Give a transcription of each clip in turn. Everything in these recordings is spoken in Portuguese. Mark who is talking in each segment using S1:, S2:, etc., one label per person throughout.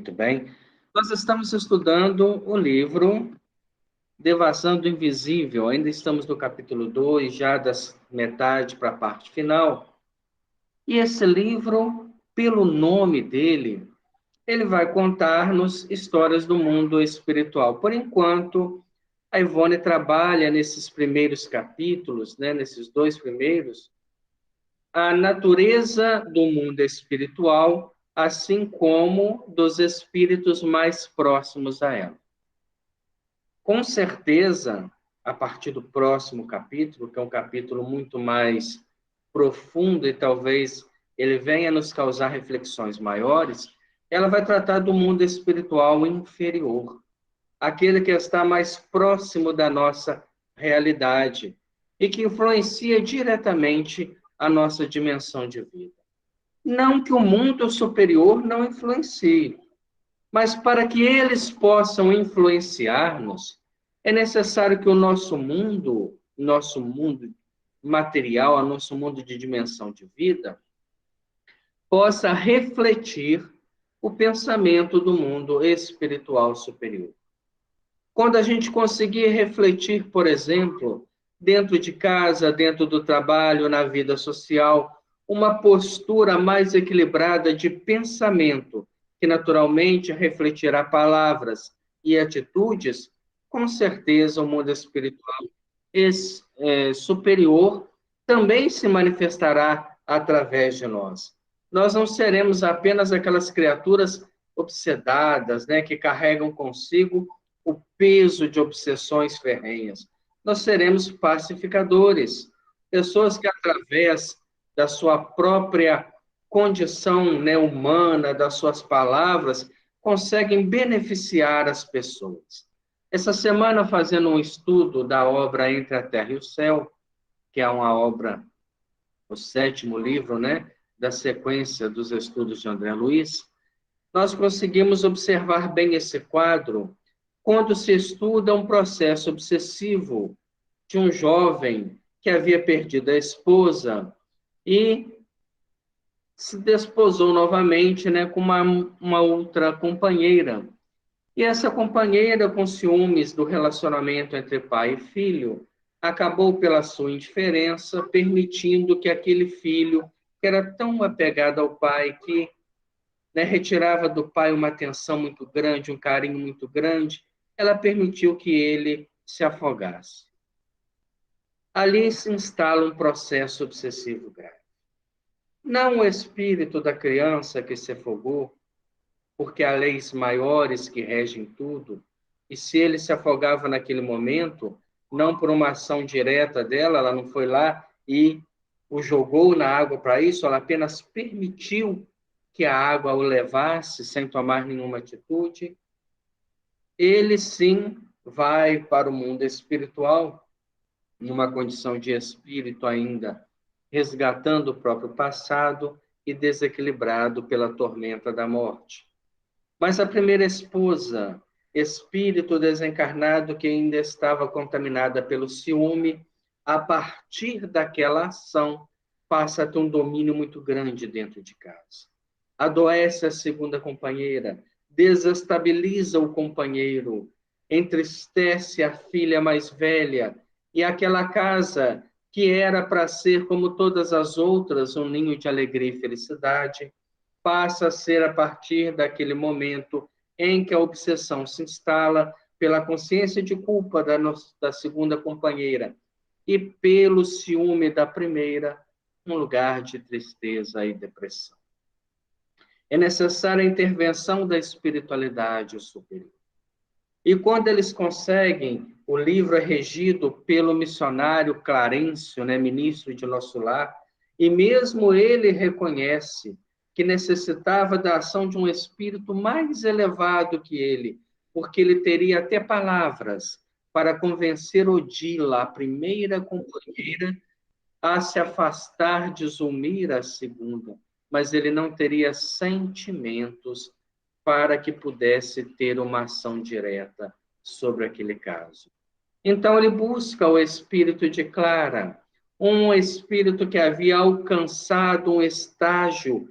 S1: Muito bem. Nós estamos estudando o livro Devasando o Invisível. Ainda estamos no capítulo 2, já da metade para a parte final. E esse livro, pelo nome dele, ele vai contar-nos histórias do mundo espiritual. Por enquanto, a Ivone trabalha nesses primeiros capítulos, nesses dois primeiros, a natureza do mundo espiritual, assim como dos espíritos mais próximos a ela. Com certeza, a partir do próximo capítulo, que é um capítulo muito mais profundo e talvez ele venha nos causar reflexões maiores, ela vai tratar do mundo espiritual inferior, aquele que está mais próximo da nossa realidade e que influencia diretamente a nossa dimensão de vida. Não que o mundo superior não influencie, mas para que eles possam influenciar-nos, é necessário que o nosso mundo material, o nosso mundo de dimensão de vida, possa refletir o pensamento do mundo espiritual superior. Quando a gente conseguir refletir, por exemplo, dentro de casa, dentro do trabalho, na vida social, uma postura mais equilibrada de pensamento, que naturalmente refletirá palavras e atitudes, com certeza o mundo espiritual superior também se manifestará através de nós. Nós não seremos apenas aquelas criaturas obsedadas, que carregam consigo o peso de obsessões ferrenhas. Nós seremos pacificadores, pessoas que, através da sua própria condição humana, das suas palavras, conseguem beneficiar as pessoas. Essa semana, fazendo um estudo da obra Entre a Terra e o Céu, que é uma obra, o 7º livro, da sequência dos estudos de André Luiz, nós conseguimos observar bem esse quadro quando se estuda um processo obsessivo de um jovem que havia perdido a esposa e se desposou novamente com uma outra companheira. E essa companheira, com ciúmes do relacionamento entre pai e filho, acabou, pela sua indiferença, permitindo que aquele filho, que era tão apegado ao pai, que retirava do pai uma atenção muito grande, um carinho muito grande, ela permitiu que ele se afogasse. Ali se instala um processo obsessivo grave. Não o espírito da criança que se afogou, porque há leis maiores que regem tudo, e se ele se afogava naquele momento, não por uma ação direta dela, ela não foi lá e o jogou na água para isso, ela apenas permitiu que a água o levasse sem tomar nenhuma atitude. Ele sim vai para o mundo espiritual, numa condição de espírito ainda, resgatando o próprio passado e desequilibrado pela tormenta da morte. Mas a primeira esposa, espírito desencarnado que ainda estava contaminada pelo ciúme, a partir daquela ação, passa a ter um domínio muito grande dentro de casa. Adoece a segunda companheira, desestabiliza o companheiro, entristece a filha mais velha, e aquela casa, que era para ser como todas as outras, um ninho de alegria e felicidade, passa a ser a partir daquele momento em que a obsessão se instala pela consciência de culpa da segunda companheira e pelo ciúme da primeira, um lugar de tristeza e depressão. É necessária a intervenção da espiritualidade superior. E quando eles conseguem, o livro é regido pelo missionário Clarencio, ministro de Nosso Lar, e mesmo ele reconhece que necessitava da ação de um espírito mais elevado que ele, porque ele teria até palavras para convencer Odila, a primeira companheira, a se afastar de Zulmira, a segunda, mas ele não teria sentimentos para que pudesse ter uma ação direta sobre aquele caso. Então ele busca o espírito de Clara, um espírito que havia alcançado um estágio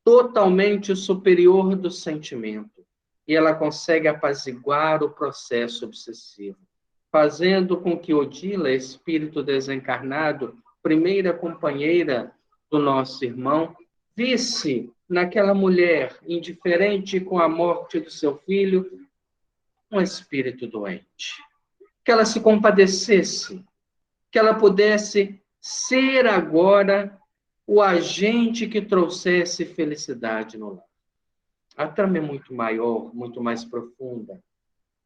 S1: totalmente superior do sentimento. e ela consegue apaziguar o processo obsessivo, fazendo com que Odila, espírito desencarnado, primeira companheira do nosso irmão, visse naquela mulher, indiferente com a morte do seu filho, um espírito doente. Que ela se compadecesse, que ela pudesse ser agora o agente que trouxesse felicidade no lar. A trama é muito maior, muito mais profunda.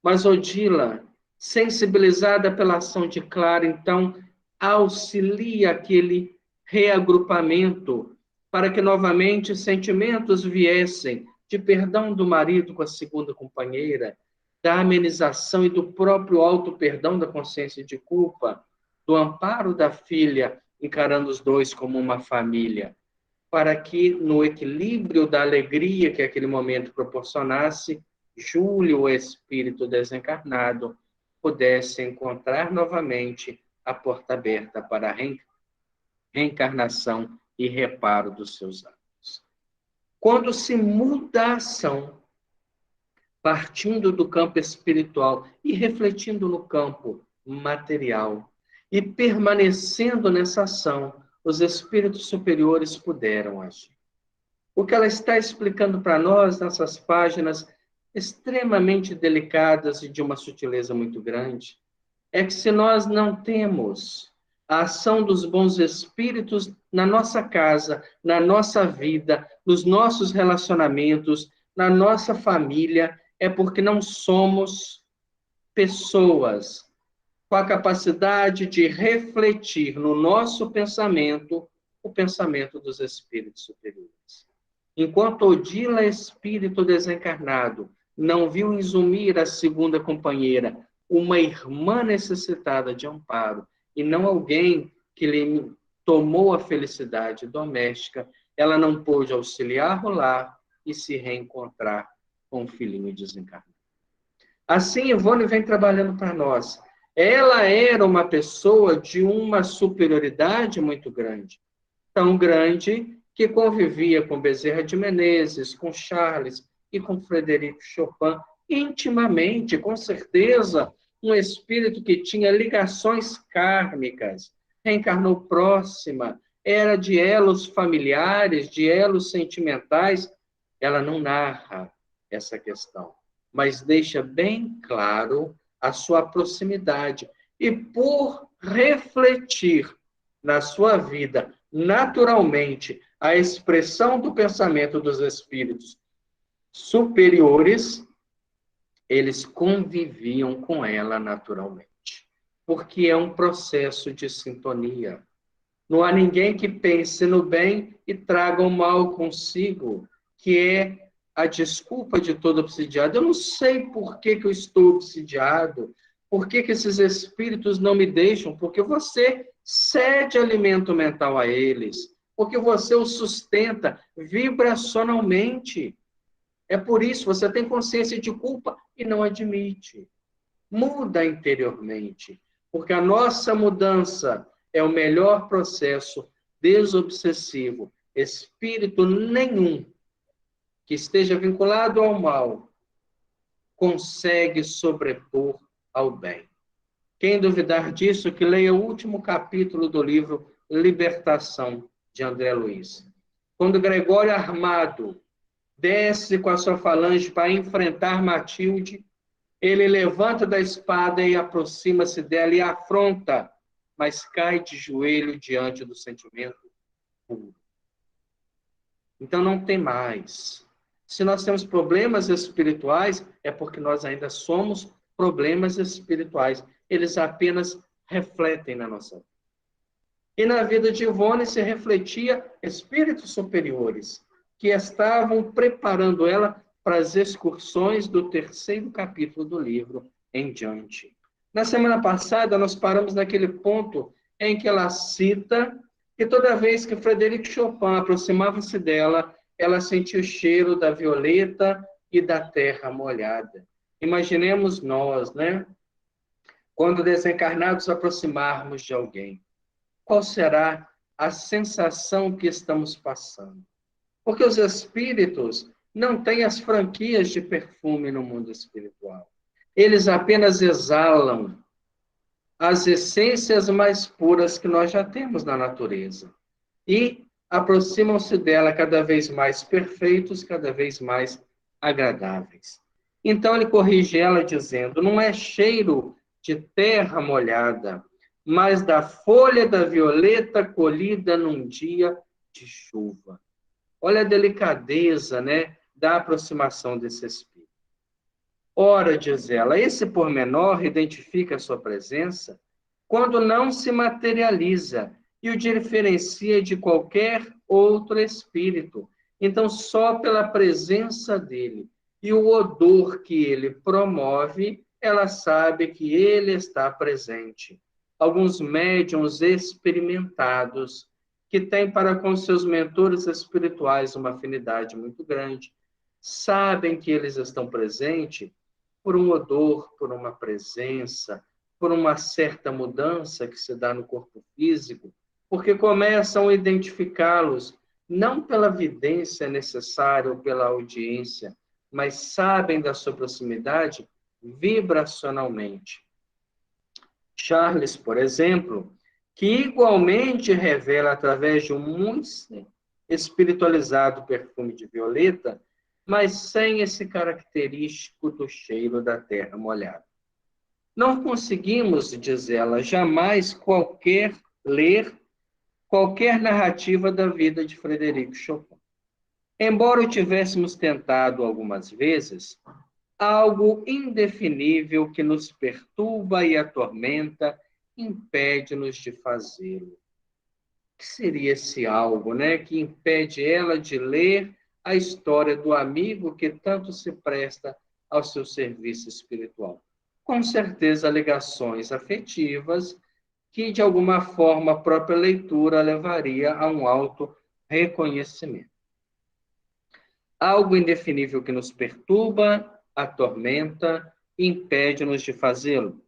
S1: Mas Odila, sensibilizada pela ação de Clara, então, auxilia aquele reagrupamento para que novamente sentimentos viessem de perdão do marido com a segunda companheira, da amenização e do próprio auto-perdão da consciência de culpa, do amparo da filha, encarando os dois como uma família, para que, no equilíbrio da alegria que aquele momento proporcionasse, Júlio, o espírito desencarnado, pudesse encontrar novamente a porta aberta para a reencarnação e reparo dos seus atos. Quando se muda a ação, partindo do campo espiritual e refletindo no campo material, e permanecendo nessa ação, os espíritos superiores puderam agir. O que ela está explicando para nós nessas páginas extremamente delicadas e de uma sutileza muito grande é que se nós não temos a ação dos bons espíritos na nossa casa, na nossa vida, nos nossos relacionamentos, na nossa família, é porque não somos pessoas com a capacidade de refletir no nosso pensamento o pensamento dos espíritos superiores. Enquanto Odila, espírito desencarnado, não viu em Zumira, a segunda companheira, uma irmã necessitada de amparo, e não alguém que lhe tomou a felicidade doméstica, ela não pôde auxiliar o lar e se reencontrar com o filhinho desencarnado. Assim, Ivone vem trabalhando para nós. Ela era uma pessoa de uma superioridade muito grande, tão grande que convivia com Bezerra de Menezes, com Charles e com Frederico Chopin intimamente, com certeza, um espírito que tinha ligações kármicas, reencarnou próxima, era de elos familiares, de elos sentimentais. Ela não narra essa questão, mas deixa bem claro a sua proximidade. E por refletir na sua vida, naturalmente, a expressão do pensamento dos espíritos superiores, eles conviviam com ela naturalmente, porque é um processo de sintonia. Não há ninguém que pense no bem e traga o mal consigo, que é a desculpa de todo obsidiado. Eu não sei por que eu estou obsidiado, por que esses espíritos não me deixam, porque você cede alimento mental a eles, porque você os sustenta vibracionalmente. É por isso, você tem consciência de culpa e não admite. Muda interiormente, porque a nossa mudança é o melhor processo desobsessivo. Espírito nenhum que esteja vinculado ao mal consegue sobrepor ao bem. Quem duvidar disso, que leia o último capítulo do livro Libertação, de André Luiz. Quando Gregório Armado desce com a sua falange para enfrentar Matilde, ele levanta da espada e aproxima-se dela e afronta, mas cai de joelho diante do sentimento puro. Então não tem mais. Se nós temos problemas espirituais, é porque nós ainda somos problemas espirituais. Eles apenas refletem na nossa vida. E na vida de Ivone se refletia espíritos superiores, que estavam preparando ela para as excursões do terceiro capítulo do livro em diante. Na semana passada, nós paramos naquele ponto em que ela cita que toda vez que Frederico Chopin aproximava-se dela, ela sentia o cheiro da violeta e da terra molhada. Imaginemos nós, né? Quando desencarnados aproximarmos de alguém, qual será a sensação que estamos passando? Porque os espíritos não têm as franquias de perfume no mundo espiritual. Eles apenas exalam as essências mais puras que nós já temos na natureza. E aproximam-se dela cada vez mais perfeitos, cada vez mais agradáveis. Então ele corrige ela dizendo: não é cheiro de terra molhada, mas da folha da violeta colhida num dia de chuva. Olha a delicadeza, né, da aproximação desse espírito. Ora, diz ela, esse pormenor identifica a sua presença quando não se materializa e o diferencia de qualquer outro espírito. Então, só pela presença dele e o odor que ele promove, ela sabe que ele está presente. Alguns médiuns experimentados, que têm para com seus mentores espirituais uma afinidade muito grande, sabem que eles estão presentes por um odor, por uma presença, por uma certa mudança que se dá no corpo físico, porque começam a identificá-los não pela vidência necessária ou pela audiência, mas sabem da sua proximidade vibracionalmente. Charles, por exemplo, que igualmente revela através de um muito espiritualizado perfume de violeta, mas sem esse característico do cheiro da terra molhada. Não conseguimos, diz ela, jamais ler qualquer narrativa da vida de Frederico Chopin. Embora o tivéssemos tentado algumas vezes, algo indefinível que nos perturba e atormenta impede-nos de fazê-lo. O que seria esse algo, né, que impede ela de ler a história do amigo que tanto se presta ao seu serviço espiritual? Com certeza, alegações afetivas que, de alguma forma, a própria leitura levaria a um auto-reconhecimento. Algo indefinível que nos perturba, atormenta e impede-nos de fazê-lo.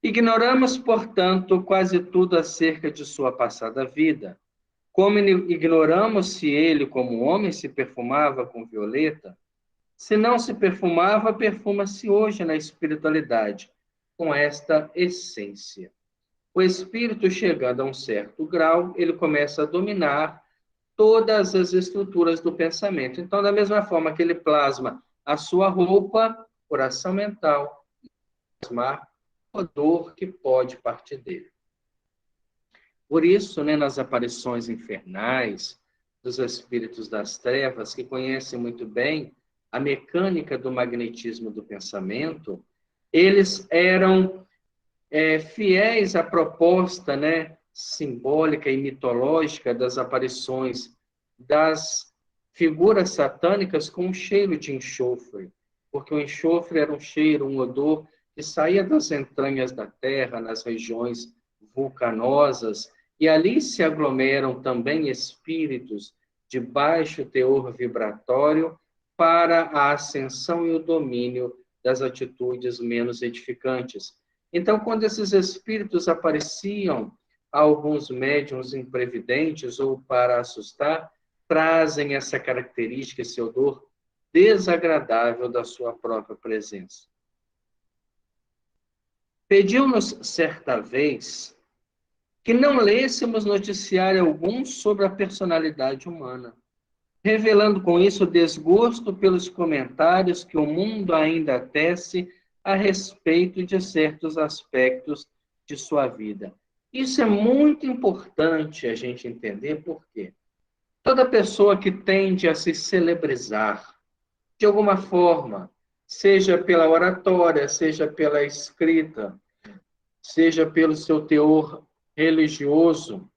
S1: Ignoramos, portanto, quase tudo acerca de sua passada vida. Como ignoramos se ele, como homem, se perfumava com violeta, se não se perfumava, perfuma-se hoje na espiritualidade, com esta essência. O espírito, chegando a um certo grau, ele começa a dominar todas as estruturas do pensamento. Então, da mesma forma que ele plasma a sua roupa, coração mental, plasmar o odor que pode partir dele. Por isso, né, nas aparições infernais dos espíritos das trevas, que conhecem muito bem a mecânica do magnetismo do pensamento, eles eram fiéis à proposta, né, simbólica e mitológica das aparições das figuras satânicas com um cheiro de enxofre, porque o enxofre era um cheiro, um odor que saía das entranhas da terra, nas regiões vulcanosas, e ali se aglomeram também espíritos de baixo teor vibratório para a ascensão e o domínio das atitudes menos edificantes. Então, quando esses espíritos apareciam a alguns médiuns imprevidentes ou para assustar, trazem essa característica, esse odor desagradável da sua própria presença. Pediu-nos certa vez que não lêssemos noticiário algum sobre a personalidade humana, revelando com isso desgosto pelos comentários que o mundo ainda tece a respeito de certos aspectos de sua vida. Isso é muito importante a gente entender, por quê? Toda pessoa que tende a se celebrizar, de alguma forma, seja pela oratória, seja pela escrita, seja pelo seu teor religioso,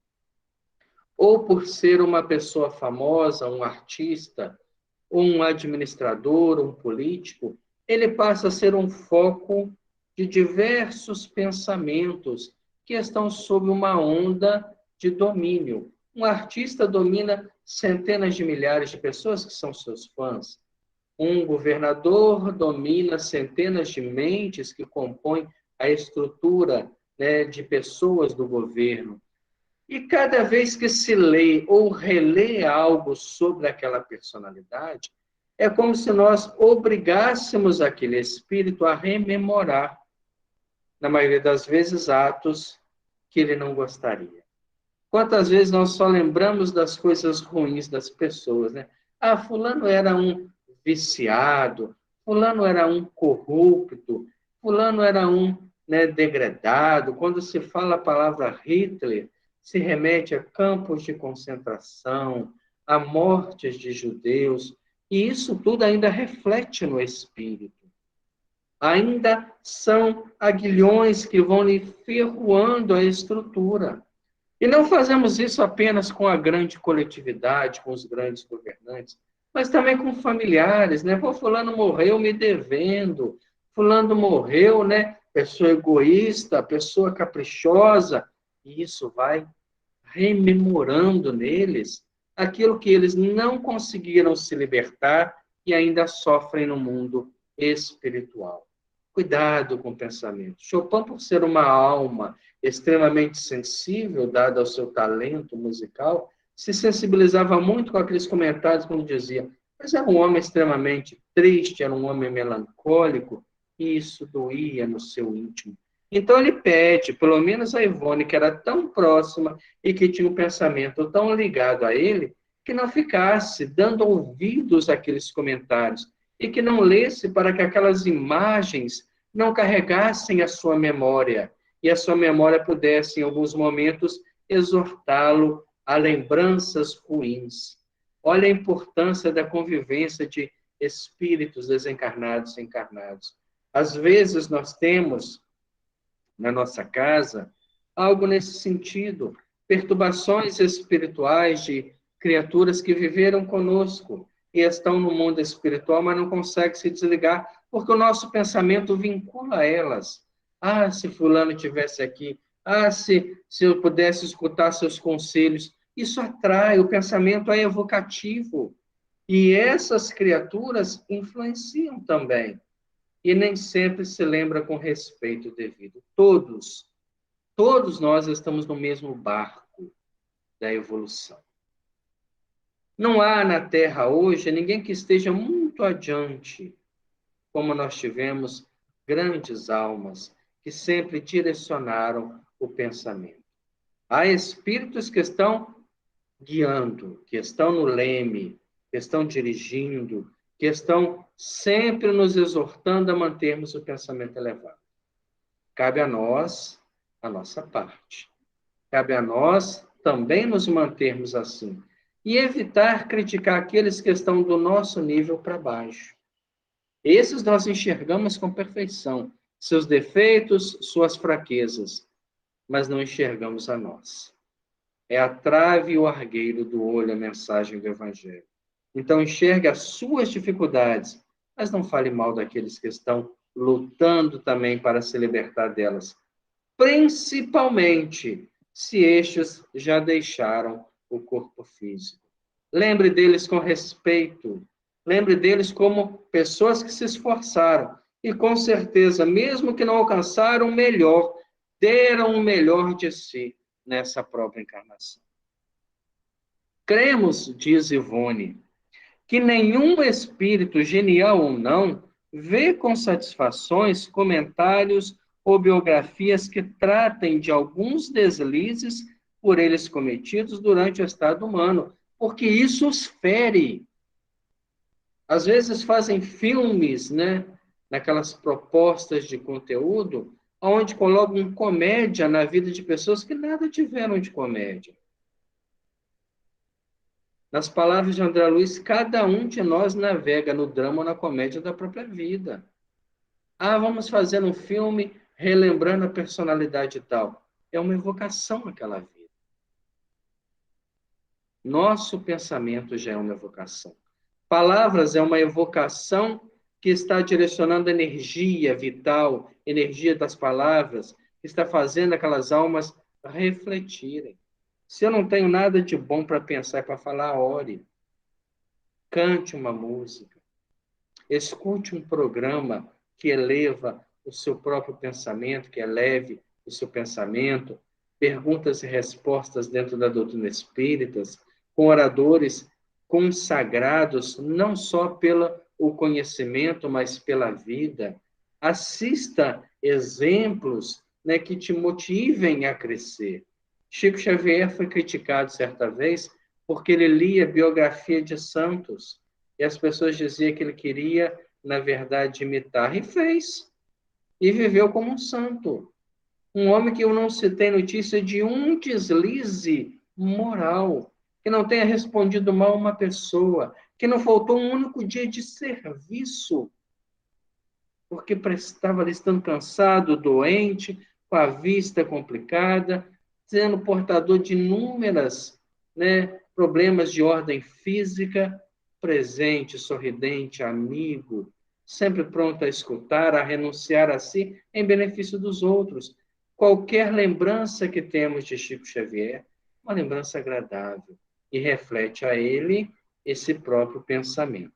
S1: ou por ser uma pessoa famosa, um artista, um administrador, um político, ele passa a ser um foco de diversos pensamentos que estão sob uma onda de domínio. Um artista domina centenas de milhares de pessoas que são seus fãs. Um governador domina centenas de mentes que compõem a estrutura, né, de pessoas do governo. E cada vez que se lê ou relê algo sobre aquela personalidade, É como se nós obrigássemos aquele espírito a rememorar, na maioria das vezes, atos que ele não gostaria. Quantas vezes nós só lembramos das coisas ruins das pessoas, né? Ah, fulano era um viciado, fulano era um corrupto, fulano era um, né, degradado. Quando se fala a palavra Hitler, se remete a campos de concentração, a mortes de judeus, e isso tudo ainda reflete no espírito. Ainda são aguilhões que vão lhe ferroando a estrutura. E não fazemos isso apenas com a grande coletividade, com os grandes governantes, mas também com familiares, né? Pô, fulano morreu me devendo, fulano morreu, né? Pessoa egoísta, pessoa caprichosa, e isso vai rememorando neles aquilo que eles não conseguiram se libertar e ainda sofrem no mundo espiritual. Cuidado com o pensamento. Chopin, por ser uma alma extremamente sensível, dada ao seu talento musical, se sensibilizava muito com aqueles comentários quando dizia, mas era um homem extremamente triste, era um homem melancólico, e isso doía no seu íntimo. Então ele pede, pelo menos a Ivone, que era tão próxima e que tinha um pensamento tão ligado a ele, que não ficasse dando ouvidos àqueles comentários e que não lesse para que aquelas imagens não carregassem a sua memória e a sua memória pudesse, em alguns momentos, exortá-lo a lembranças ruins. Olha a importância da convivência de espíritos desencarnados e encarnados. Às vezes nós temos na nossa casa algo nesse sentido, perturbações espirituais de criaturas que viveram conosco e estão no mundo espiritual, mas não conseguem se desligar, porque o nosso pensamento vincula elas. Ah, se fulano tivesse aqui, ah, se eu pudesse escutar seus conselhos. Isso atrai, o pensamento é evocativo. E essas criaturas influenciam também. E nem sempre se lembra com respeito devido. Todos nós estamos no mesmo barco da evolução. Não há na Terra hoje ninguém que esteja muito adiante, como nós tivemos grandes almas que sempre direcionaram o pensamento. Há espíritos que estão guiando, que estão no leme, que estão dirigindo, que estão sempre nos exortando a mantermos o pensamento elevado. Cabe a nós a nossa parte. Cabe a nós também nos mantermos assim e evitar criticar aqueles que estão do nosso nível para baixo. Esses nós enxergamos com perfeição, seus defeitos, suas fraquezas, mas não enxergamos a nós. É a trave e o argueiro do olho a mensagem do Evangelho. Então enxergue as suas dificuldades, mas não fale mal daqueles que estão lutando também para se libertar delas. Principalmente se estes já deixaram o corpo físico. Lembre deles com respeito. Lembre deles como pessoas que se esforçaram. E com certeza, mesmo que não alcançaram o melhor, deram o melhor de si nessa própria encarnação. Cremos, diz Ivone, que nenhum espírito, genial ou não, vê com satisfações comentários ou biografias que tratem de alguns deslizes por eles cometidos durante o estado humano, porque isso os fere. Às vezes fazem filmes, né, naquelas propostas de conteúdo, onde colocam comédia na vida de pessoas que nada tiveram de comédia. Nas palavras de André Luiz, cada um de nós navega no drama ou na comédia da própria vida. Ah, vamos fazer um filme relembrando a personalidade e tal. É uma evocação àquela vida. Nosso pensamento já é uma evocação. Palavras é uma evocação que está direcionando a energia vital, energia das palavras, que está fazendo aquelas almas refletirem. Se eu não tenho nada de bom para pensar e para falar, ore. Cante uma música. Escute um programa que eleva o seu próprio pensamento, que eleve o seu pensamento. Perguntas e respostas dentro da doutrina espírita, com oradores consagrados não só pelo o conhecimento, mas pela vida. Assista exemplos, né, que te motivem a crescer. Chico Xavier foi criticado certa vez porque ele lia biografia de santos e as pessoas diziam que ele queria, na verdade, imitar. E fez. E viveu como um santo. Um homem que eu não se tem notícia de um deslize moral, que não tenha respondido mal a uma pessoa, que não faltou um único dia de serviço, porque estava ali estando cansado, doente, com a vista complicada, sendo portador de inúmeras, né, problemas de ordem física, presente, sorridente, amigo, sempre pronto a escutar, a renunciar a si em benefício dos outros. Qualquer lembrança que temos de Chico Xavier, uma lembrança agradável, e reflete a ele esse próprio pensamento.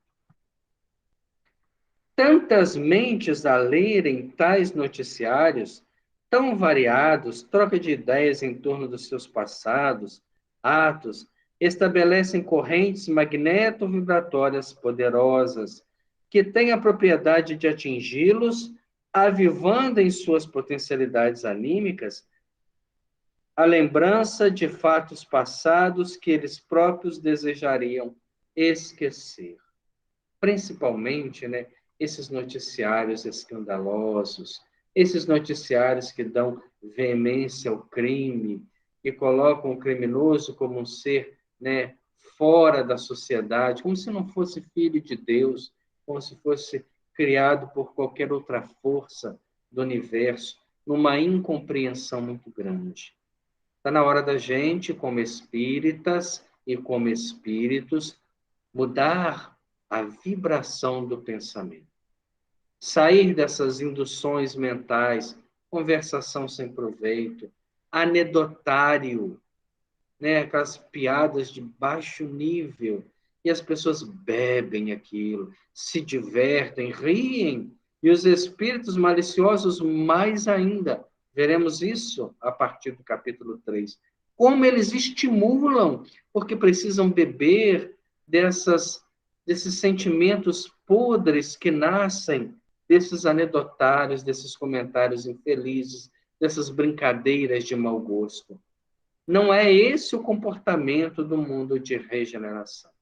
S1: Tantas mentes a lerem tais noticiários, tão variados, troca de ideias em torno dos seus passados, atos, estabelecem correntes magneto-vibratórias poderosas, que têm a propriedade de atingi-los, avivando em suas potencialidades anímicas a lembrança de fatos passados que eles próprios desejariam esquecer. Principalmente, né, esses noticiários escandalosos, esses noticiários que dão veemência ao crime, que colocam o criminoso como um ser, né, fora da sociedade, como se não fosse filho de Deus, como se fosse criado por qualquer outra força do universo, numa incompreensão muito grande. Está na hora da gente, como espíritas e como espíritos, mudar a vibração do pensamento. Sair dessas induções mentais, conversação sem proveito, anedotário, né? Aquelas piadas de baixo nível, e as pessoas bebem aquilo, se divertem, riem, e os espíritos maliciosos mais ainda. Veremos isso a partir do capítulo 3. Como eles estimulam, porque precisam beber desses sentimentos podres que nascem desses anedotários, desses comentários infelizes, dessas brincadeiras de mau gosto. Não é esse o comportamento do mundo de regeneração.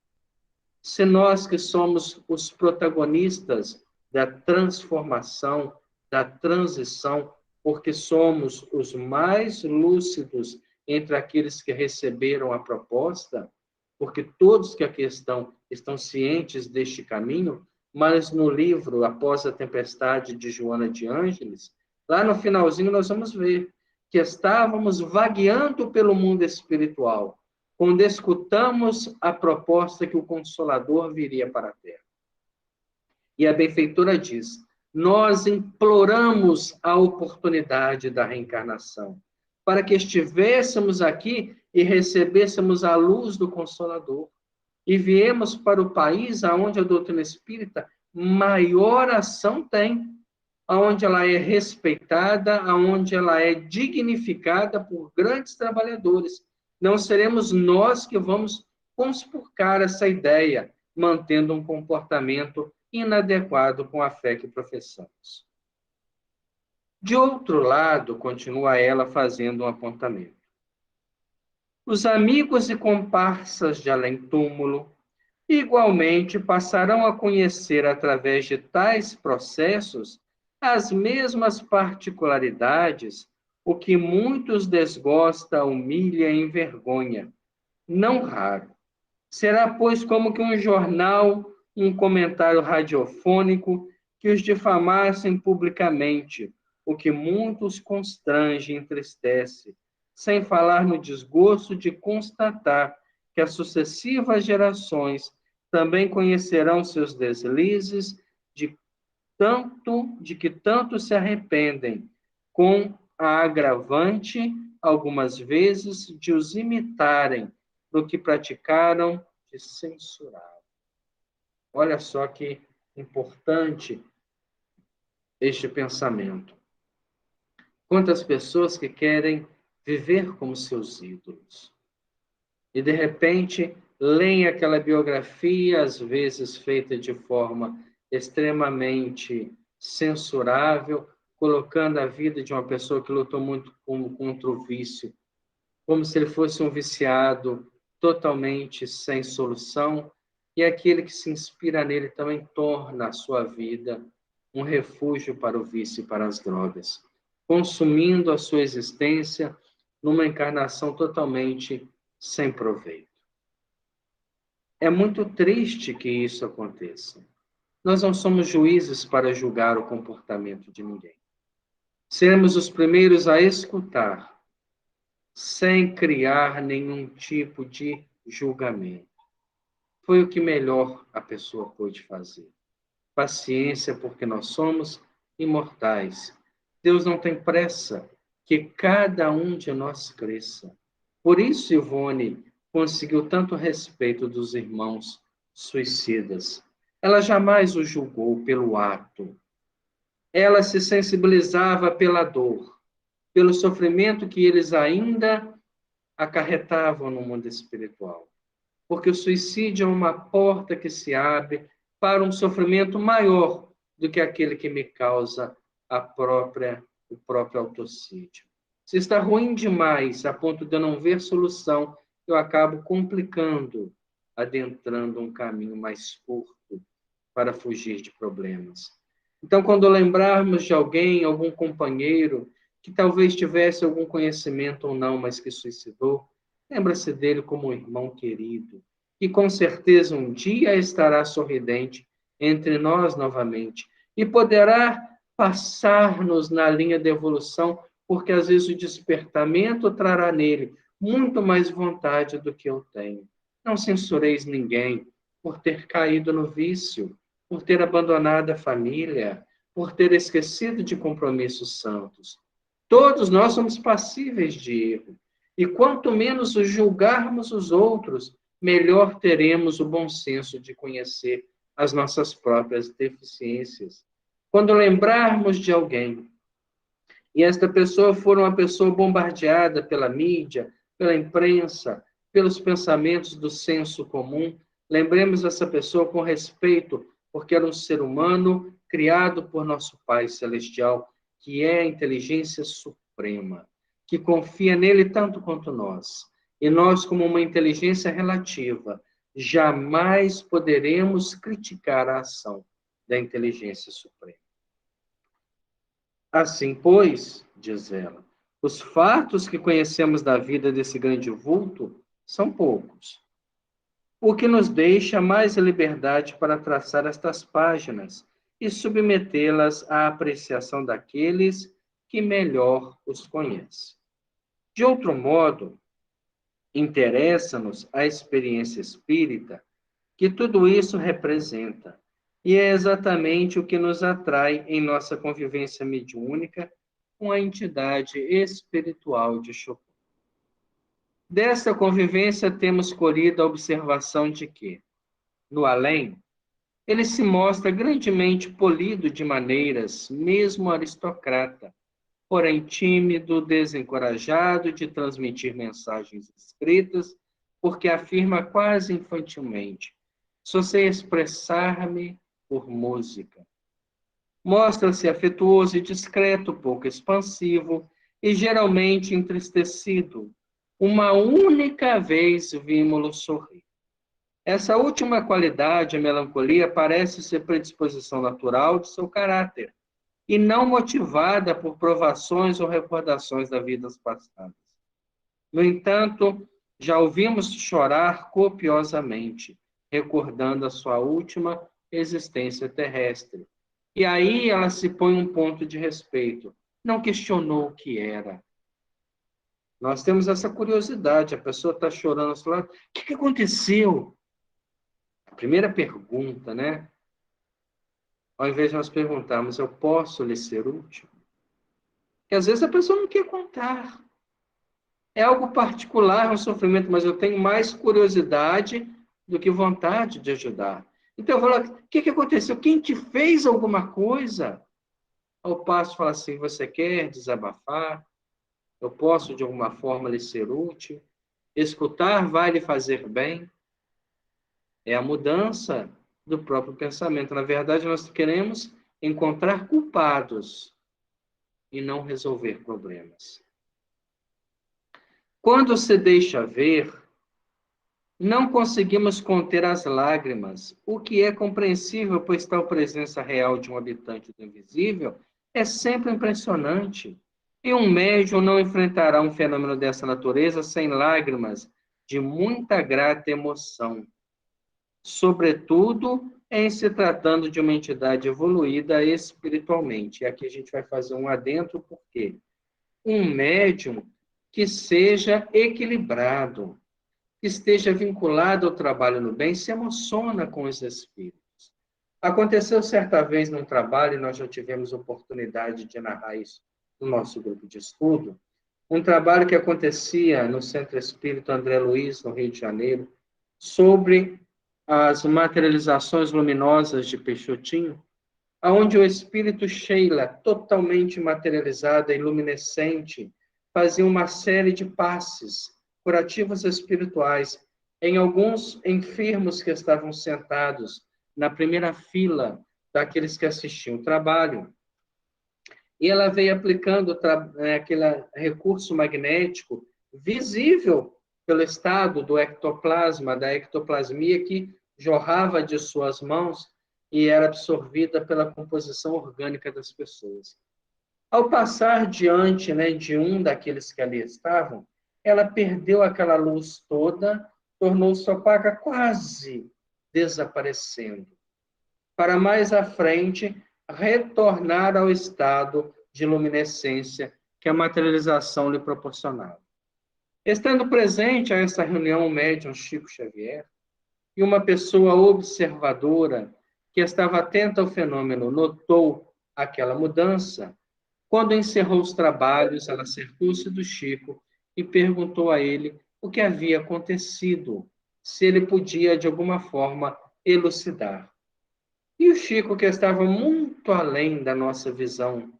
S1: Se nós que somos os protagonistas da transformação, da transição, porque somos os mais lúcidos entre aqueles que receberam a proposta, porque todos que aqui estão cientes deste caminho, mas no livro Após a Tempestade, de Joana de Ângeles, lá no finalzinho nós vamos ver que estávamos vagueando pelo mundo espiritual, quando escutamos a proposta que o Consolador viria para a Terra. E a benfeitora diz: nós imploramos a oportunidade da reencarnação, para que estivéssemos aqui e recebêssemos a luz do Consolador, e viemos para o país onde a doutrina espírita maior ação tem, onde ela é respeitada, onde ela é dignificada por grandes trabalhadores. Não seremos nós que vamos conspurcar essa ideia, mantendo um comportamento inadequado com a fé que professamos. De outro lado, continua ela fazendo um apontamento. Os amigos e comparsas de além-túmulo igualmente passarão a conhecer através de tais processos as mesmas particularidades, o que muitos desgosta, humilha e envergonha, não raro. Será, pois, como que um jornal, um comentário radiofônico que os difamassem publicamente, o que muitos constrange e entristece, sem falar no desgosto de constatar que as sucessivas gerações também conhecerão seus deslizes de que tanto se arrependem, com a agravante, algumas vezes, de os imitarem no que praticaram de censurar. Olha só que importante este pensamento. Quantas pessoas que querem viver como seus ídolos. E, de repente, leem aquela biografia, às vezes feita de forma extremamente censurável, colocando a vida de uma pessoa que lutou muito contra o vício, como se ele fosse um viciado totalmente sem solução, e aquele que se inspira nele também torna a sua vida um refúgio para o vício e para as drogas, consumindo a sua existência numa encarnação totalmente sem proveito. É muito triste que isso aconteça. Nós não somos juízes para julgar o comportamento de ninguém. Seremos os primeiros a escutar, sem criar nenhum tipo de julgamento. Foi o que melhor a pessoa pôde fazer. Paciência, porque nós somos imortais. Deus não tem pressa que cada um de nós cresça. Por isso, Ivone conseguiu tanto respeito dos irmãos suicidas. Ela jamais o julgou pelo ato. Ela se sensibilizava pela dor, pelo sofrimento que eles ainda acarretavam no mundo espiritual. Porque o suicídio é uma porta que se abre para um sofrimento maior do que aquele que me causa o próprio autocídio. Se está ruim demais, a ponto de eu não ver solução, eu acabo complicando, adentrando um caminho mais curto para fugir de problemas. Então, quando lembrarmos de alguém, algum companheiro, que talvez tivesse algum conhecimento ou não, mas que suicidou, lembra-se dele como um irmão querido, que com certeza um dia estará sorridente entre nós novamente e poderá passar-nos na linha de evolução, porque às vezes o despertamento trará nele muito mais vontade do que eu tenho. Não censureis ninguém por ter caído no vício, por ter abandonado a família, por ter esquecido de compromissos santos. Todos nós somos passíveis de erro. E quanto menos julgarmos os outros, melhor teremos o bom senso de conhecer as nossas próprias deficiências. Quando lembrarmos de alguém, e esta pessoa for uma pessoa bombardeada pela mídia, pela imprensa, pelos pensamentos do senso comum, lembremos essa pessoa com respeito, porque era um ser humano criado por nosso Pai Celestial, que é a inteligência suprema, que confia nele tanto quanto nós. E nós, como uma inteligência relativa, jamais poderemos criticar a ação da inteligência suprema. Assim, pois, diz ela, os fatos que conhecemos da vida desse grande vulto são poucos, o que nos deixa mais liberdade para traçar estas páginas e submetê-las à apreciação daqueles que melhor os conhecem. De outro modo, interessa-nos a experiência espírita que tudo isso representa, e é exatamente o que nos atrai em nossa convivência mediúnica com a entidade espiritual de Chopin. Desta convivência temos colhido a observação de que, no além, ele se mostra grandemente polido de maneiras, mesmo aristocrata, porém tímido, desencorajado de transmitir mensagens escritas, porque afirma quase infantilmente: só sei expressar-me por música. Mostra-se afetuoso e discreto, pouco expansivo e geralmente entristecido. Uma única vez vimos-lo sorrir. Essa última qualidade, a melancolia, parece ser predisposição natural de seu caráter e não motivada por provações ou recordações das vidas passadas. No entanto, já ouvimos chorar copiosamente, recordando a sua última existência terrestre. E aí ela se põe um ponto de respeito. Não questionou o que era. Nós temos essa curiosidade. A pessoa está chorando ao seu lado. O que aconteceu? A primeira pergunta, né? Ao invés de nós perguntarmos, eu posso lhe ser útil? Porque às vezes a pessoa não quer contar. É algo particular, é um sofrimento, mas eu tenho mais curiosidade do que vontade de ajudar. Então eu vou lá, o que aconteceu? Quem te fez alguma coisa? Ao passo, fala assim, você quer desabafar? Eu posso, de alguma forma, lhe ser útil? Escutar vai lhe fazer bem? É a mudança do próprio pensamento. Na verdade, nós queremos encontrar culpados e não resolver problemas. Quando se deixa ver, não conseguimos conter as lágrimas, o que é compreensível, pois tal presença real de um habitante do invisível é sempre impressionante. E um médium não enfrentará um fenômeno dessa natureza sem lágrimas de muita grata emoção, sobretudo em se tratando de uma entidade evoluída espiritualmente. E aqui a gente vai fazer um adentro, porque um médium que seja equilibrado, que esteja vinculado ao trabalho no bem, se emociona com os espíritos. Aconteceu certa vez num trabalho, e nós já tivemos oportunidade de narrar isso no nosso grupo de estudo, um trabalho que acontecia no Centro Espírita André Luiz, no Rio de Janeiro, sobre as materializações luminosas de Peixotinho, onde o espírito Sheila, totalmente materializada e luminescente, fazia uma série de passes curativos espirituais em alguns enfermos que estavam sentados na primeira fila daqueles que assistiam o trabalho. E ela veio aplicando aquele recurso magnético visível pelo estado do ectoplasma, da ectoplasmia que jorrava de suas mãos e era absorvida pela composição orgânica das pessoas. Ao passar diante, de um daqueles que ali estavam, ela perdeu aquela luz toda, tornou-se opaca, quase desaparecendo. Para mais à frente, retornar ao estado de luminescência que a materialização lhe proporcionava. Estando presente a essa reunião o médium Chico Xavier, e uma pessoa observadora que estava atenta ao fenômeno notou aquela mudança. Quando encerrou os trabalhos, ela acercou-se do Chico e perguntou a ele o que havia acontecido, se ele podia, de alguma forma, elucidar. E o Chico, que estava muito além da nossa visão,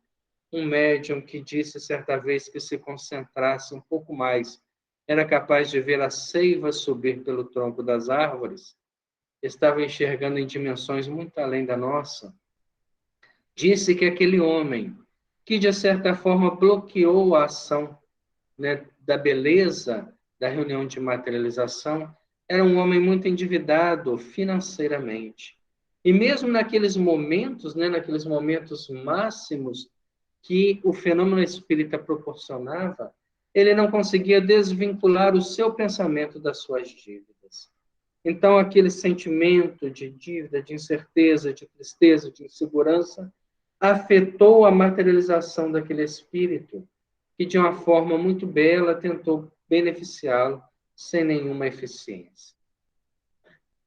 S1: um médium que disse certa vez que se concentrasse um pouco mais, era capaz de ver a seiva subir pelo tronco das árvores, estava enxergando em dimensões muito além da nossa, disse que aquele homem, que de certa forma bloqueou a ação, da beleza da reunião de materialização, era um homem muito endividado financeiramente. E mesmo naqueles momentos, naqueles momentos máximos que o fenômeno espírita proporcionava, ele não conseguia desvincular o seu pensamento das suas dívidas. Então, aquele sentimento de dívida, de incerteza, de tristeza, de insegurança, afetou a materialização daquele espírito, que de uma forma muito bela tentou beneficiá-lo sem nenhuma eficiência.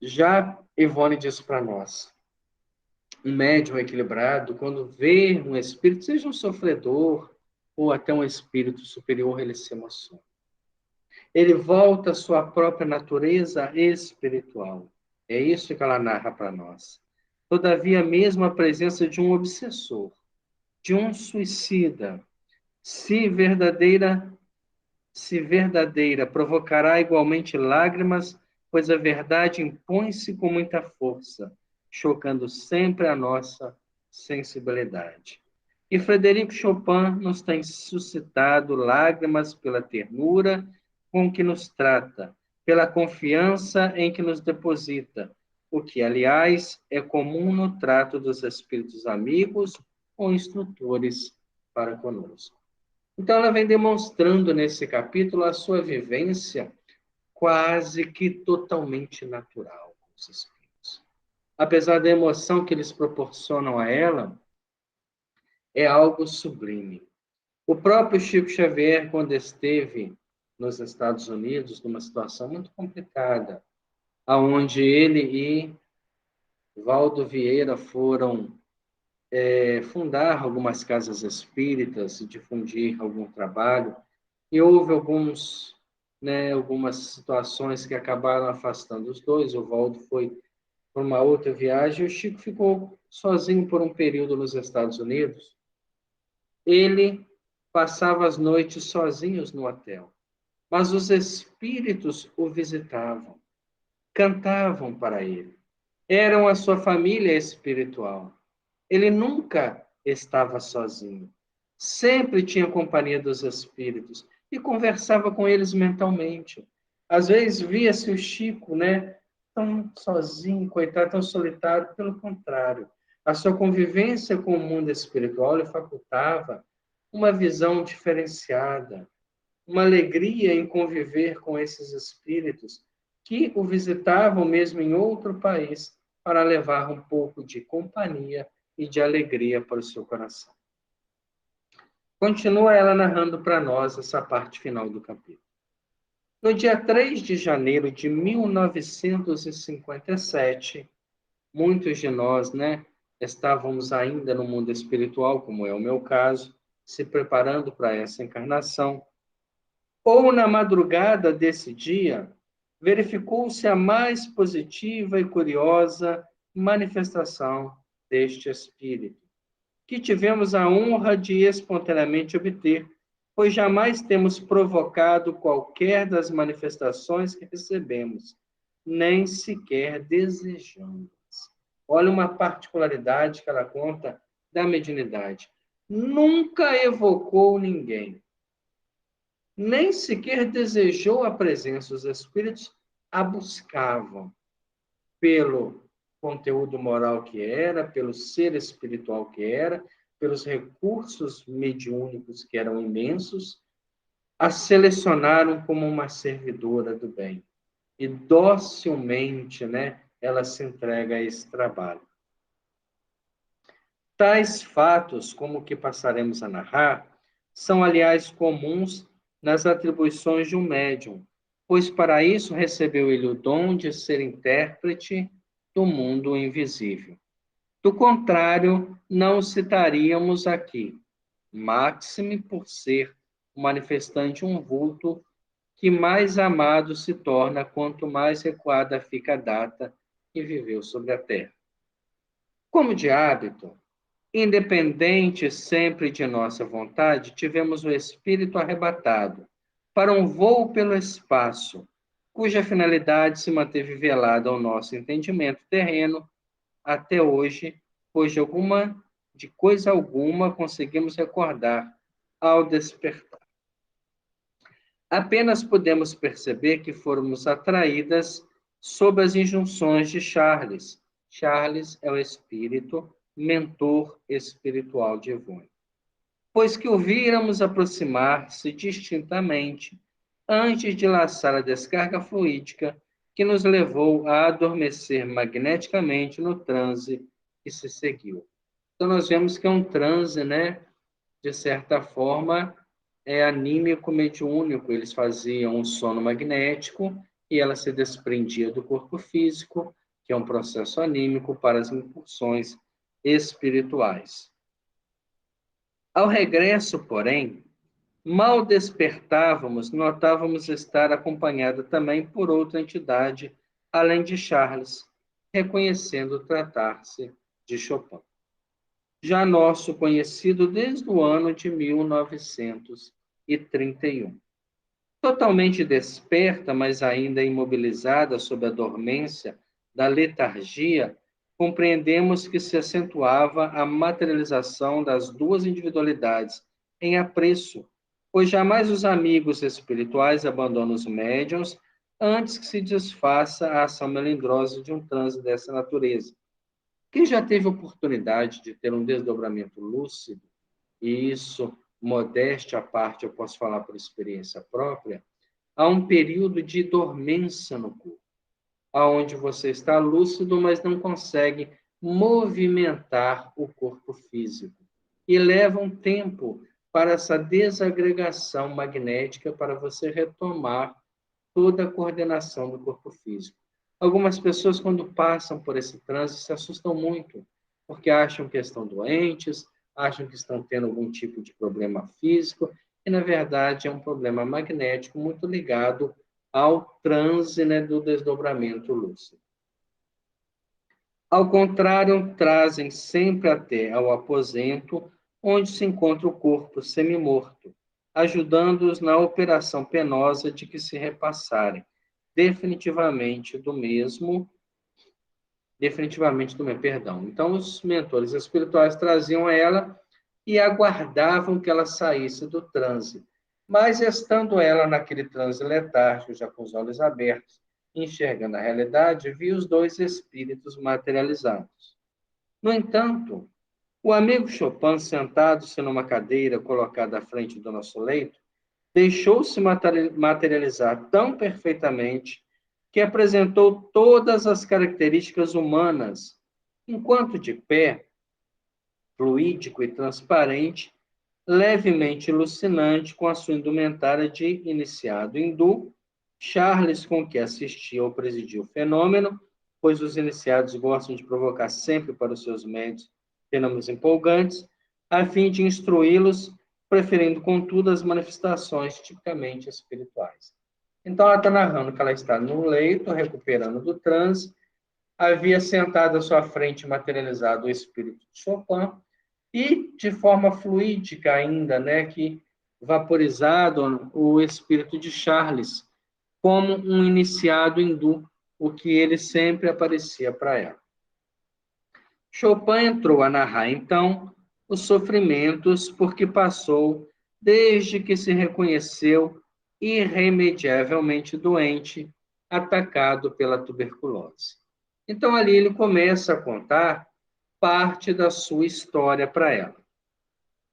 S1: Já Ivone diz para nós, um médium equilibrado, quando vê um espírito, seja um sofredor ou até um espírito superior, ele se emociona. Ele volta à sua própria natureza espiritual. É isso que ela narra para nós. Todavia, mesmo a presença de um obsessor, de um suicida, se verdadeira, provocará igualmente lágrimas, pois a verdade impõe-se com muita força, chocando sempre a nossa sensibilidade. E Frederico Chopin nos tem suscitado lágrimas pela ternura com que nos trata, pela confiança em que nos deposita, o que, aliás, é comum no trato dos espíritos amigos ou instrutores para conosco. Então, ela vem demonstrando nesse capítulo a sua vivência quase que totalmente natural com os espíritos. Apesar da emoção que eles proporcionam a ela, é algo sublime. O próprio Chico Xavier, quando esteve nos Estados Unidos, numa situação muito complicada, aonde ele e Valdo Vieira foram fundar algumas casas espíritas e difundir algum trabalho, e houve algumas situações que acabaram afastando os dois. O Valdo foi para uma outra viagem e o Chico ficou sozinho por um período nos Estados Unidos. Ele passava as noites sozinhos no hotel, mas os espíritos o visitavam. cantavam para ele. Eram a sua família espiritual. Ele nunca estava sozinho. Sempre tinha companhia dos espíritos e conversava com eles mentalmente. Às vezes via-se o Chico, né, tão sozinho, coitado, tão solitário. Pelo contrário, a sua convivência com o mundo espiritual lhe facultava uma visão diferenciada, uma alegria em conviver com esses espíritos que o visitavam mesmo em outro país para levar um pouco de companhia e de alegria para o seu coração. Continua ela narrando para nós essa parte final do capítulo. No dia 3 de janeiro de 1957, muitos de nós, né, estávamos ainda no mundo espiritual, como é o meu caso, se preparando para essa encarnação. Ou na madrugada desse dia, verificou-se a mais positiva e curiosa manifestação deste espírito, que tivemos a honra de espontaneamente obter, pois jamais temos provocado qualquer das manifestações que recebemos, nem sequer desejamos. Olha uma particularidade que ela conta da mediunidade. Nunca evocou ninguém, nem sequer desejou a presença. Os espíritos a buscavam pelo conteúdo moral que era, pelo ser espiritual que era, pelos recursos mediúnicos que eram imensos, a selecionaram como uma servidora do bem. E docilmente, né, ela se entrega a esse trabalho. Tais fatos, como o que passaremos a narrar, são, aliás, comuns nas atribuições de um médium, pois para isso recebeu ele o dom de ser intérprete do mundo invisível. Do contrário, não o citaríamos aqui, máxime por ser o manifestante um vulto que mais amado se torna quanto mais recuada fica a data que viveu sobre a terra. Como de hábito, independente sempre de nossa vontade, tivemos o espírito arrebatado para um voo pelo espaço, cuja finalidade se manteve velada ao nosso entendimento terreno até hoje, pois de coisa alguma conseguimos recordar ao despertar. Apenas podemos perceber que fomos atraídas sob as injunções de Charles. Charles é o espírito mentor espiritual de Ivone. Pois que o víramos aproximar-se distintamente antes de laçar a descarga fluídica que nos levou a adormecer magneticamente no transe que se seguiu. Então, nós vemos que é um transe, né? De certa forma, é anímico mediúnico. Eles faziam um sono magnético e ela se desprendia do corpo físico, que é um processo anímico, para as impulsões espirituais. Ao regresso, porém, mal despertávamos, notávamos estar acompanhada também por outra entidade, além de Charles, reconhecendo tratar-se de Chopin, já nosso conhecido desde o ano de 1931. Totalmente desperta, mas ainda imobilizada sob a dormência da letargia, compreendemos que se acentuava a materialização das duas individualidades em apreço, pois jamais os amigos espirituais abandonam os médiuns antes que se desfaça a ação melindrosa de um transe dessa natureza. Quem já teve oportunidade de ter um desdobramento lúcido, e isso, modéstia à parte, eu posso falar por experiência própria, há um período de dormência no corpo, onde você está lúcido, mas não consegue movimentar o corpo físico. E leva um tempo para essa desagregação magnética, para você retomar toda a coordenação do corpo físico. Algumas pessoas, quando passam por esse trânsito, se assustam muito, porque acham que estão doentes, acham que estão tendo algum tipo de problema físico, e, na verdade, é um problema magnético muito ligado ao transe, né, do desdobramento lúcido. Ao contrário, trazem sempre até ao aposento onde se encontra o corpo semimorto, ajudando-os na operação penosa de que se repassarem, perdão. Então, os mentores espirituais traziam ela e aguardavam que ela saísse do transe. Mas, estando ela naquele transe letárgico, já com os olhos abertos, enxergando a realidade, viu os dois espíritos materializados. No entanto, o amigo Chopin, sentado-se numa cadeira colocada à frente do nosso leito, deixou-se materializar tão perfeitamente que apresentou todas as características humanas, enquanto de pé, fluídico e transparente, levemente alucinante com a sua indumentária de iniciado hindu. Charles, com que assistia ou presidia o fenômeno, pois os iniciados gostam de provocar sempre para os seus médios fenômenos empolgantes, a fim de instruí-los, preferindo, contudo, as manifestações tipicamente espirituais. Então, ela está narrando que ela está no leito, recuperando do transe, havia sentado à sua frente materializado o espírito de Chopin, e de forma fluídica ainda, né, que vaporizado o espírito de Charles, como um iniciado hindu, o que ele sempre aparecia para ela. Chopin entrou a narrar, então, os sofrimentos por que passou desde que se reconheceu irremediavelmente doente, atacado pela tuberculose. Então, ali ele começa a contar parte da sua história para ela.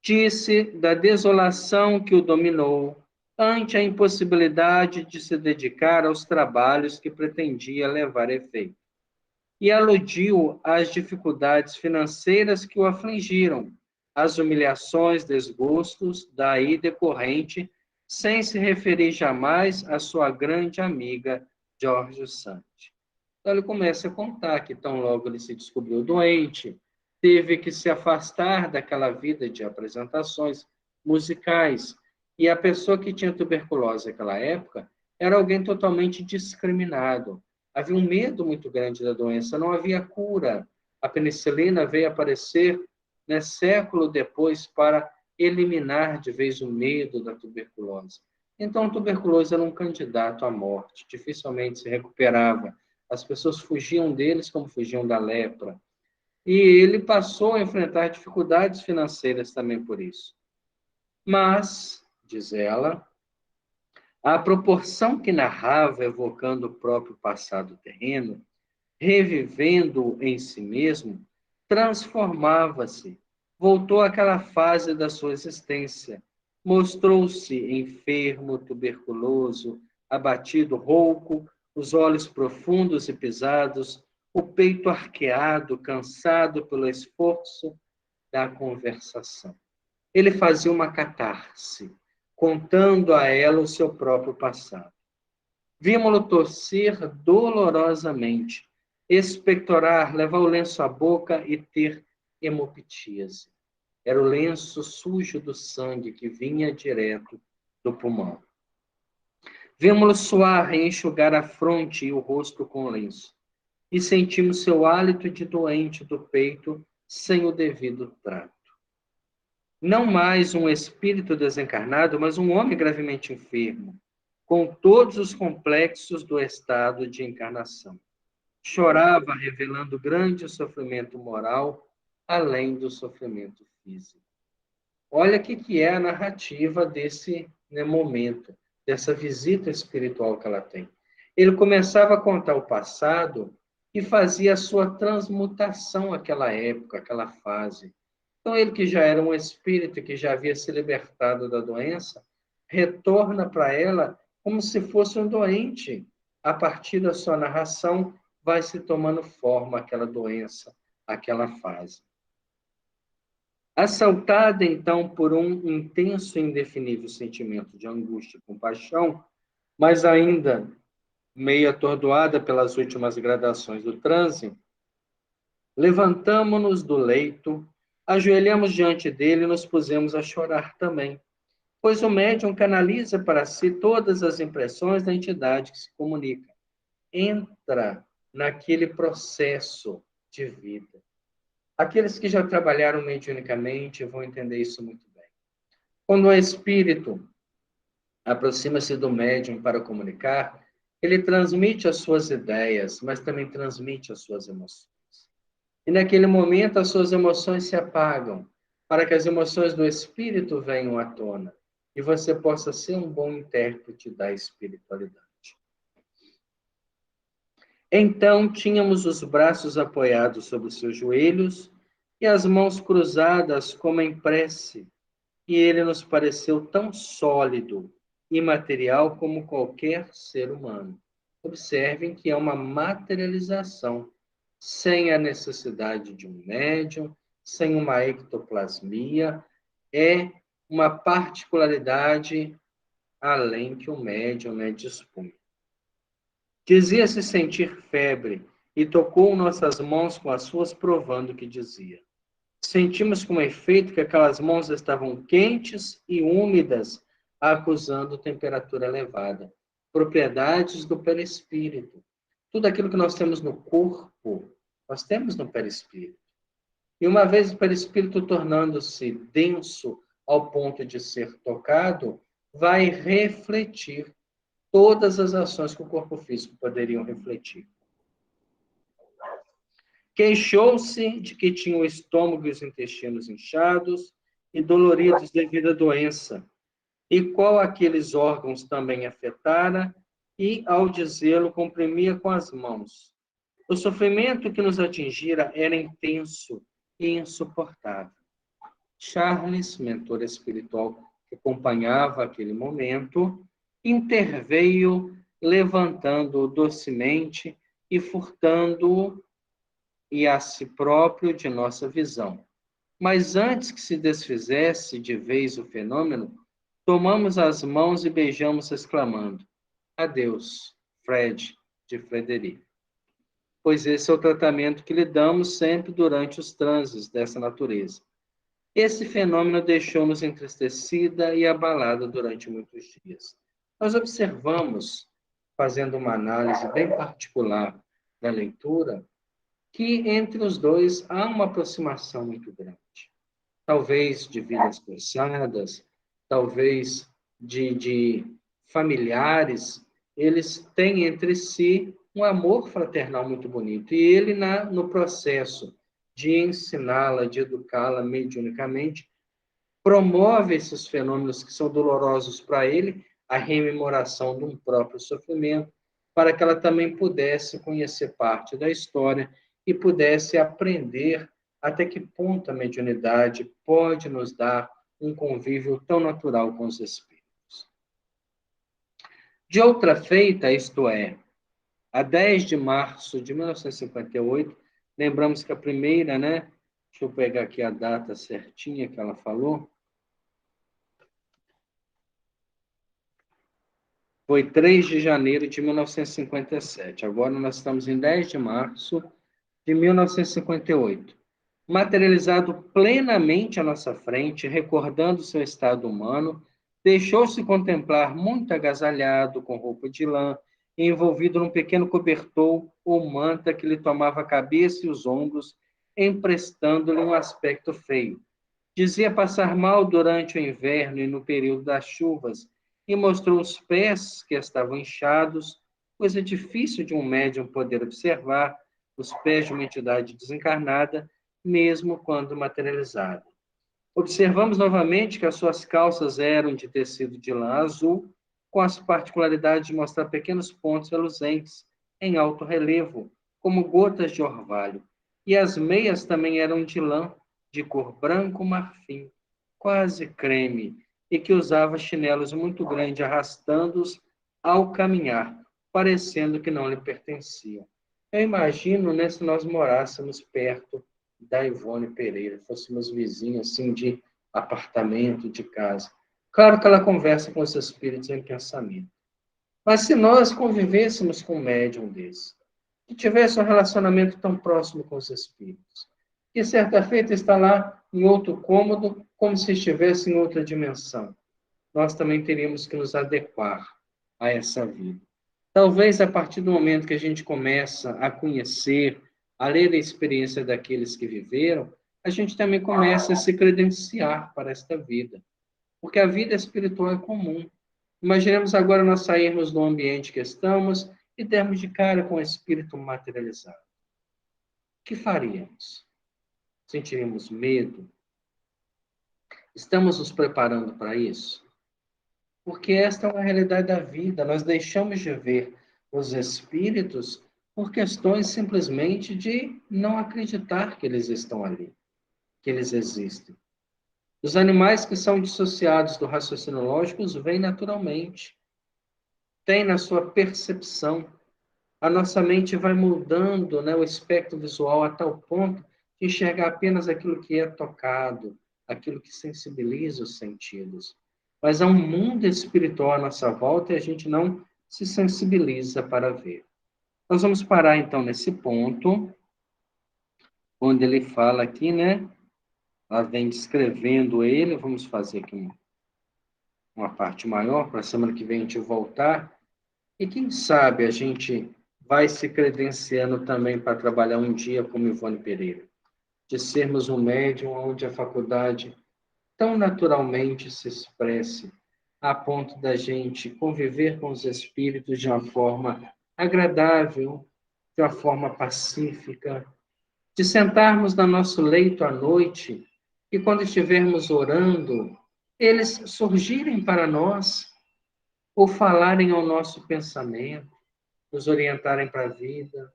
S1: Disse da desolação que o dominou ante a impossibilidade de se dedicar aos trabalhos que pretendia levar a efeito. E aludiu às dificuldades financeiras que o afligiram, às humilhações, desgostos daí decorrente, sem se referir jamais à sua grande amiga, Giorgio Sand. Então, ele começa a contar que tão logo ele se descobriu doente, teve que se afastar daquela vida de apresentações musicais. E a pessoa que tinha tuberculose naquela época era alguém totalmente discriminado. Havia um medo muito grande da doença, não havia cura. A penicilina veio aparecer, né, século depois para eliminar de vez o medo da tuberculose. Então, a tuberculose era um candidato à morte, dificilmente se recuperava. As pessoas fugiam deles como fugiam da lepra. E ele passou a enfrentar dificuldades financeiras também por isso. Mas, diz ela, à proporção que narrava, evocando o próprio passado terreno, revivendo-o em si mesmo, transformava-se, voltou àquela fase da sua existência, mostrou-se enfermo, tuberculoso, abatido, rouco, os olhos profundos e pisados, o peito arqueado, cansado pelo esforço da conversação. Ele fazia uma catarse, contando a ela o seu próprio passado. Vimos-lo tossir dolorosamente, expectorar, levar o lenço à boca e ter hemoptíase. Era o lenço sujo do sangue que vinha direto do pulmão. Vimos-lo suar e enxugar a fronte e o rosto com o lenço. E sentimos seu hálito de doente do peito sem o devido trato. Não mais um espírito desencarnado, mas um homem gravemente enfermo, com todos os complexos do estado de encarnação. Chorava, revelando grande sofrimento moral, além do sofrimento físico. Olha o que é a narrativa desse, né, momento, dessa visita espiritual que ela tem. Ele começava a contar o passado e fazia a sua transmutação àquela época, àquela fase. Então, ele que já era um espírito, que já havia se libertado da doença, retorna para ela como se fosse um doente. A partir da sua narração, vai se tomando forma aquela doença, aquela fase. Assaltada, então, por um intenso e indefinível sentimento de angústia e compaixão, mas ainda meio atordoada pelas últimas gradações do transe, levantamo-nos do leito, ajoelhamos diante dele e nos pusemos a chorar também, pois o médium canaliza para si todas as impressões da entidade que se comunica. Entra naquele processo de vida. Aqueles que já trabalharam mediunicamente vão entender isso muito bem. Quando o espírito aproxima-se do médium para comunicar, Ele transmite as suas ideias, mas também transmite as suas emoções. E naquele momento as suas emoções se apagam, para que as emoções do Espírito venham à tona e você possa ser um bom intérprete da espiritualidade. Então tínhamos os braços apoiados sobre os seus joelhos e as mãos cruzadas como em prece, e ele nos pareceu tão sólido e material como qualquer ser humano. Observem que é uma materialização, sem a necessidade de um médium, sem uma ectoplasmia, é uma particularidade além que o médium dispõe. Dizia-se sentir febre e tocou nossas mãos com as suas, provando o que dizia. Sentimos com efeito que aquelas mãos estavam quentes e úmidas, acusando temperatura elevada. Propriedades do perispírito. Tudo aquilo que nós temos no corpo, nós temos no perispírito. E uma vez o perispírito tornando-se denso ao ponto de ser tocado, vai refletir todas as ações que o corpo físico poderiam refletir. Queixou-se de que tinha o estômago e os intestinos inchados e doloridos devido à doença, e qual aqueles órgãos também afetara, e, ao dizê-lo, comprimia com as mãos. O sofrimento que nos atingira era intenso e insuportável. Charles, mentor espiritual que acompanhava aquele momento, interveio, levantando-o docemente e furtando-o e a si próprio de nossa visão. Mas antes que se desfizesse de vez o fenômeno, tomamos as mãos e beijamos, exclamando: Adeus, Fred, de Frederico. Pois esse é o tratamento que lhe damos sempre durante os transes dessa natureza. Esse fenômeno deixou-nos entristecida e abalada durante muitos dias. Nós observamos, fazendo uma análise bem particular da leitura, que entre os dois há uma aproximação muito grande. Talvez de vidas passadas, talvez de familiares, eles têm entre si um amor fraternal muito bonito. E ele, no processo de ensiná-la, de educá-la mediunicamente, promove esses fenômenos que são dolorosos para ele, a rememoração de um próprio sofrimento, para que ela também pudesse conhecer parte da história e pudesse aprender até que ponto a mediunidade pode nos dar um convívio tão natural com os espíritos. De outra feita, isto é, a 10 de março de 1958, lembramos que a primeira, deixa eu pegar aqui a data certinha que ela falou, foi 3 de janeiro de 1957. Agora nós estamos em 10 de março de 1958. Materializado plenamente à nossa frente, recordando seu estado humano, deixou-se contemplar muito agasalhado, com roupa de lã, envolvido num pequeno cobertor ou manta que lhe tomava a cabeça e os ombros, emprestando-lhe um aspecto feio. Dizia passar mal durante o inverno e no período das chuvas, e mostrou os pés que estavam inchados, coisa difícil de um médium poder observar, os pés de uma entidade desencarnada, mesmo quando materializada. Observamos novamente que as suas calças eram de tecido de lã azul, com as particularidades de mostrar pequenos pontos reluzentes em alto relevo, como gotas de orvalho, e as meias também eram de lã, de cor branco marfim, quase creme, e que usava chinelos muito grandes, arrastando-os ao caminhar, parecendo que não lhe pertenciam. Eu imagino, se nós morássemos perto da Ivone Pereira, fôssemos vizinhos assim, de apartamento, de casa. Claro que ela conversa com os espíritos em pensamento. Mas se nós convivêssemos com um médium desse, que tivesse um relacionamento tão próximo com os espíritos, que certa feita está lá em outro cômodo, como se estivesse em outra dimensão, nós também teríamos que nos adequar a essa vida. Talvez a partir do momento que a gente começa a conhecer, a ler a experiência daqueles que viveram, a gente também começa a se credenciar para esta vida. Porque a vida espiritual é comum. Imaginemos agora nós sairmos do ambiente que estamos e dermos de cara com o espírito materializado. O que faríamos? Sentiríamos medo? Estamos nos preparando para isso? Porque esta é uma realidade da vida. Nós deixamos de ver os espíritos por questões simplesmente de não acreditar que eles estão ali, que eles existem. Os animais que são dissociados do raciocínio lógico os veem naturalmente, têm na sua percepção. A nossa mente vai mudando, né, o espectro visual a tal ponto de enxergar apenas aquilo que é tocado, aquilo que sensibiliza os sentidos. Mas há um mundo espiritual à nossa volta e a gente não se sensibiliza para ver. Nós vamos parar então nesse ponto, onde ele fala aqui, né? Ela vem descrevendo ele, vamos fazer aqui uma parte maior, para a semana que vem a gente voltar. E quem sabe a gente vai se credenciando também para trabalhar um dia como Ivone Pereira, de sermos um médium onde a faculdade tão naturalmente se expresse, a ponto da gente conviver com os espíritos de uma forma agradável, de uma forma pacífica, de sentarmos no nosso leito à noite e quando estivermos orando, eles surgirem para nós ou falarem ao nosso pensamento, nos orientarem para a vida.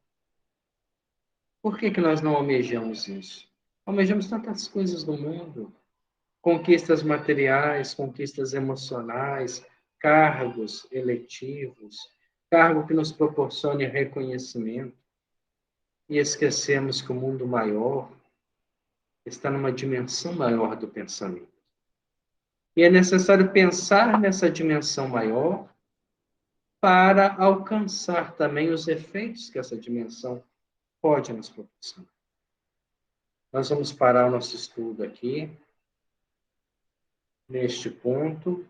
S1: Por que que nós não almejamos isso? Almejamos tantas coisas do mundo, conquistas materiais, conquistas emocionais, cargos eletivos, cargo que nos proporcione reconhecimento, e esquecemos que o mundo maior está numa dimensão maior do pensamento. E é necessário pensar nessa dimensão maior para alcançar também os efeitos que essa dimensão pode nos proporcionar. Nós vamos parar o nosso estudo aqui, neste ponto.